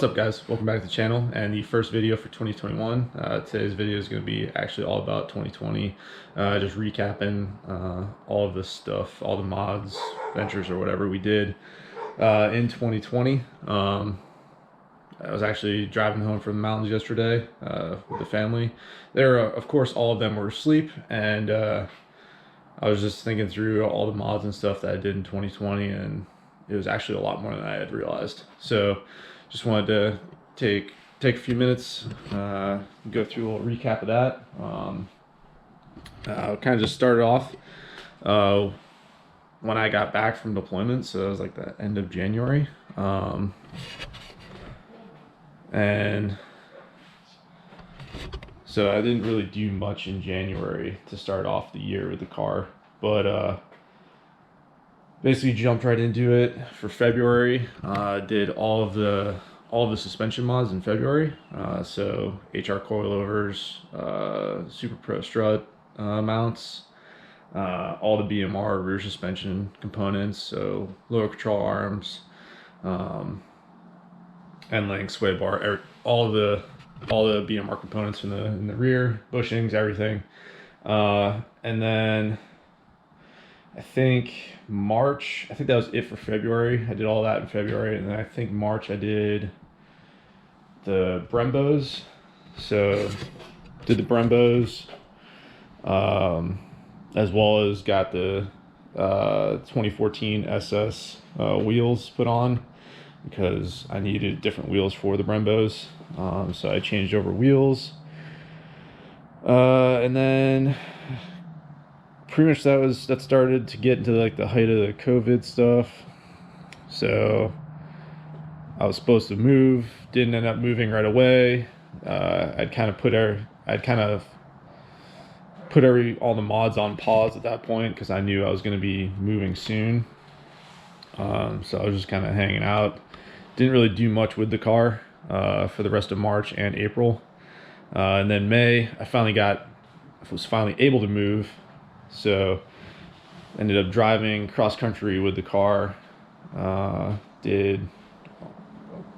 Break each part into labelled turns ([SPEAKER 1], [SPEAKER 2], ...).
[SPEAKER 1] What's up, guys? Welcome back to the channel and the first video for 2021. Today's video is going to be actually all about 2020, just recapping all of this stuff, all the mods, ventures, or whatever we did in 2020. I was actually driving home from the mountains yesterday with the family. Of course, all of them were asleep, and I was just thinking through all the mods and stuff that I did in 2020, and it was actually a lot more than I had realized. So just wanted to take a few minutes, go through a little recap of that. Kind of just started off when I got back from deployment, so it was like the end of January. And so I didn't really do much in January to start off the year with the car, but basically jumped right into it for February. Did all of the suspension mods in February. So HR coilovers, Super Pro strut mounts, all the BMR rear suspension components, so lower control arms, end link, sway bar, all the BMR components in the rear, bushings, everything. And then I think that was it for February. I did all that in February, and then I think March I did the Brembos. So did the Brembos, as well as got the 2014 SS wheels put on, because I needed different wheels for the Brembos. So I changed over wheels, and then pretty much that started to get into like the height of the COVID stuff. So I was supposed to move, didn't end up moving right away. I'd kind of put all the mods on pause at that point, because I knew I was going to be moving soon. So I was just kind of hanging out. Didn't really do much with the car for the rest of March and April. And then May, I was finally able to move. So ended up driving cross country with the car. Did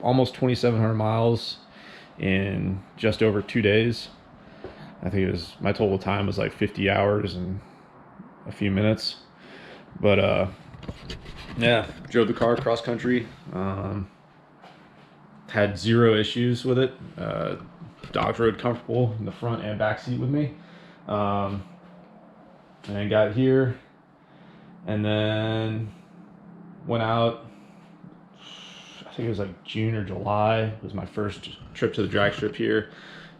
[SPEAKER 1] almost 2,700 miles in just over 2 days. I think my total time was like 50 hours and a few minutes. But yeah, drove the car cross country. Had zero issues with it. Dogs rode comfortable in the front and back seat with me. And I got here, and then went out. I think it was like June or July was my first trip to the drag strip here.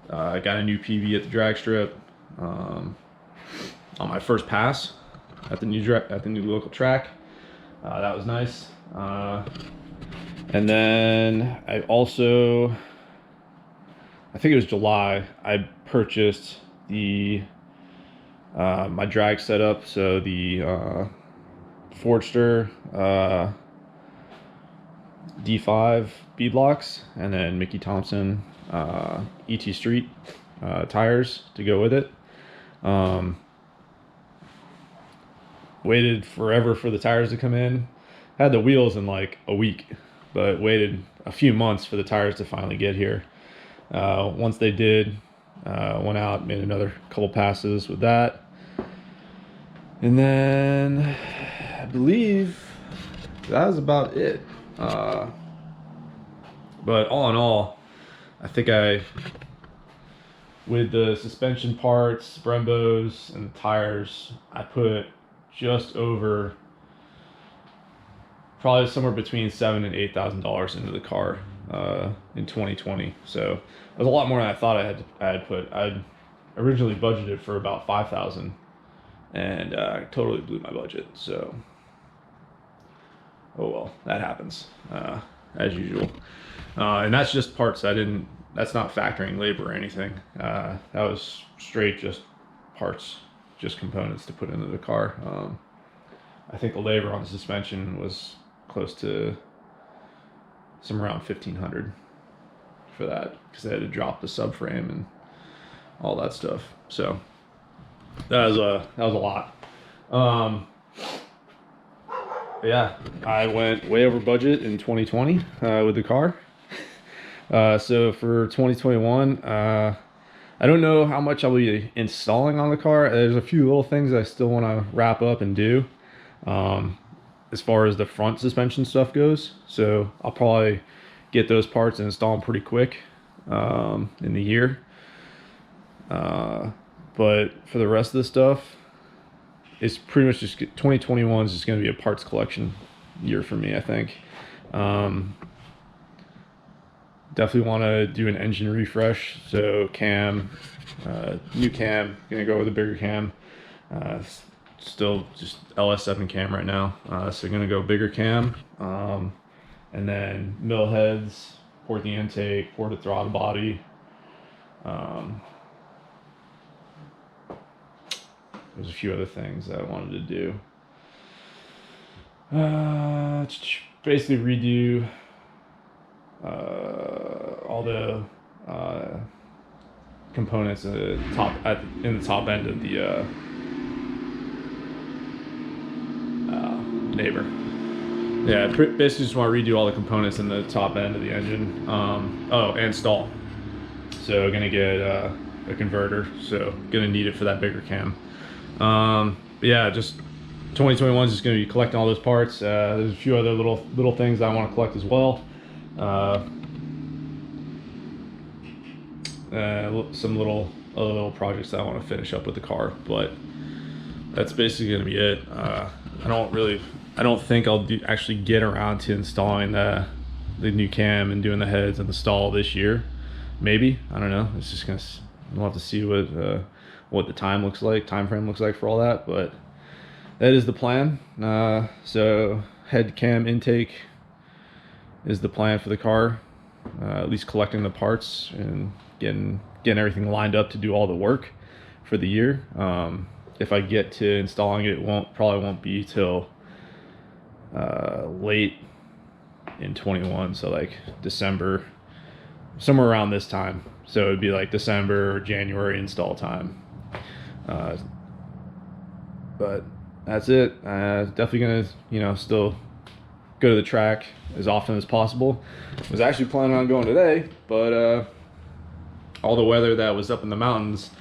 [SPEAKER 1] I got a new PV at the drag strip on my first pass at the new local track. That was nice. And then I think it was July, I purchased my drag setup, so the Forester D5 beadlocks, and then Mickey Thompson ET Street tires to go with it. Waited forever for the tires to come in. Had the wheels in like a week, but waited a few months for the tires to finally get here. Once they did, went out, made another couple passes with that, and then I believe that was about it. But all in all, I think with the suspension parts, Brembos, and the tires, I put just over, probably somewhere between $7,000 and $8,000 into the car in 2020. So it was a lot more than I thought I had put. I'd originally budgeted for about $5,000, and totally blew my budget. So oh well, that happens as usual. And that's just parts. That's not factoring labor or anything. That was straight just parts, just components to put into the car. I think the labor on the suspension was close to somewhere around $1,500 for that, because they had to drop the subframe and all that stuff. So that was a lot. But yeah, I went way over budget in 2020 with the car. So for 2021, I don't know how much I'll be installing on the car. There's a few little things I still want to wrap up and do, as far as the front suspension stuff goes. So I'll probably get those parts and install them pretty quick in the year. But for the rest of the stuff, it's pretty much just 2021 is just going to be a parts collection year for me, I think. Definitely want to do an engine refresh. So cam, new cam, gonna go with a bigger cam. Still just LS7 cam right now. So gonna go bigger cam. And then mill heads, port the intake, port the throttle body. There's a few other things that I wanted to do. Basically redo all the components in the top end of the neighbor. Yeah, basically just want to redo all the components in the top end of the engine. And stall. So gonna get a converter. So gonna need it for that bigger cam. Yeah, just 2021 is just gonna be collecting all those parts. There's a few other little things I want to collect as well. Some little projects that I want to finish up with the car, but that's basically gonna be it. I don't think I'll actually get around to installing the new cam and doing the heads and the stall this year. Maybe, I don't know. It's just gonna, we'll have to see what the time frame looks like for all that, but that is the plan. So head cam intake is the plan for the car, at least collecting the parts and getting everything lined up to do all the work for the year. If I get to installing it, probably won't be till late in 21, so like December, somewhere around this time. So it'd be like December or January install time. But that's it. Definitely gonna, still go to the track as often as possible. I was actually planning on going today, but all the weather that was up in the mountains,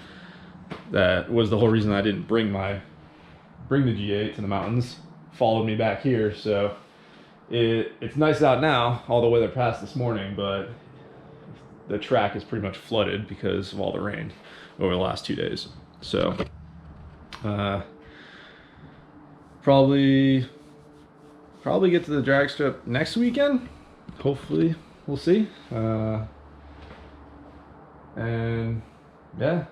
[SPEAKER 1] that was the whole reason I didn't bring the G8 to the mountains, followed me back here. So it's nice out now. All the weather passed this morning, but the track is pretty much flooded because of all the rain over the last 2 days. So probably get to the drag strip next weekend. Hopefully, we'll see. And yeah,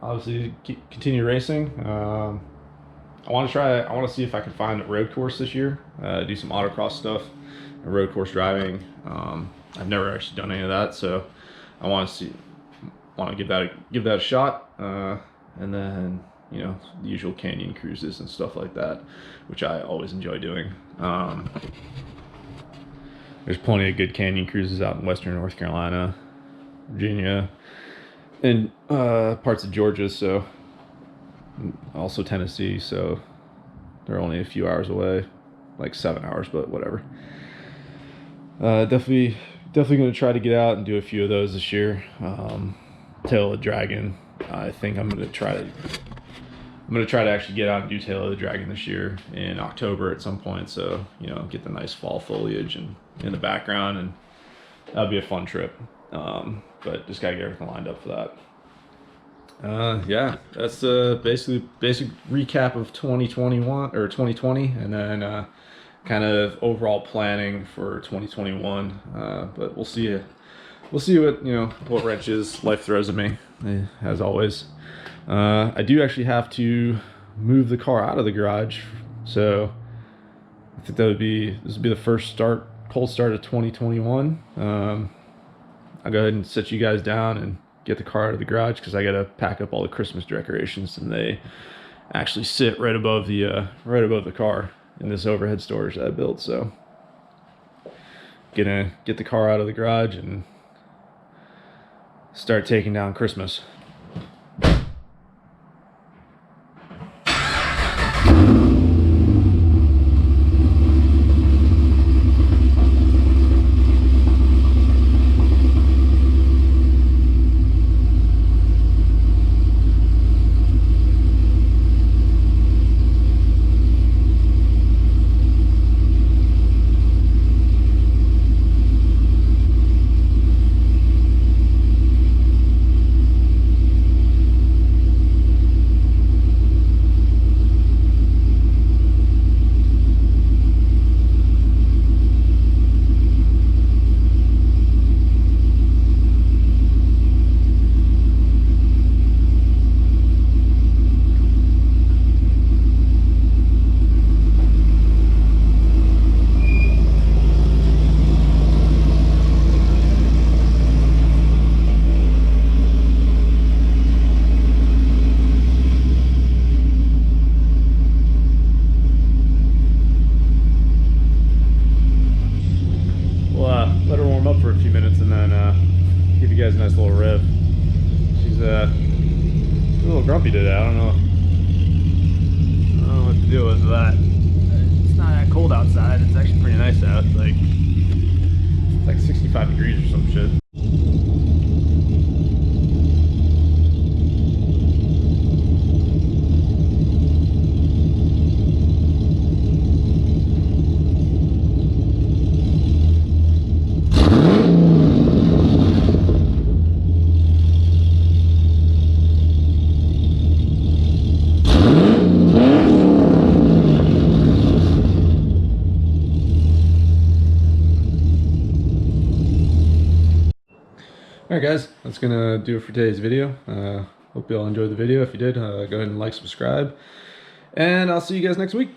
[SPEAKER 1] obviously continue racing. I want to see if I can find a road course this year. Do some autocross stuff, and road course driving. I've never actually done any of that, so I want to give that a shot. And then the usual canyon cruises and stuff like that, which I always enjoy doing. There's plenty of good canyon cruises out in western North Carolina, Virginia, and parts of Georgia, so also Tennessee, so they're only a few hours away, like 7 hours, but whatever. Definitely going to try to get out and do a few of those this year. Tail of the Dragon, I think I'm going to try to actually get out and do Tail of the Dragon this year in October at some point, so get the nice fall foliage and in the background, and that'll be a fun trip. But just gotta get everything lined up for that. Yeah, that's basic recap of 2021 or 2020, and then kind of overall planning for 2021. But we'll see what wrenches life throws at me, as always. I do actually have to move the car out of the garage, so I think this would be the first cold start of 2021. I'll go ahead and set you guys down and get the car out of the garage, because I gotta pack up all the Christmas decorations, and they actually sit right above the car in this overhead storage that I built. So gonna get the car out of the garage and start taking down Christmas. don't know what to do with that. It's not that cold outside. It's actually pretty nice out. It's like 65 degrees or some shit. Alright guys, that's gonna do it for today's video. Hope you all enjoyed the video. If you did, go ahead and like, subscribe, and I'll see you guys next week.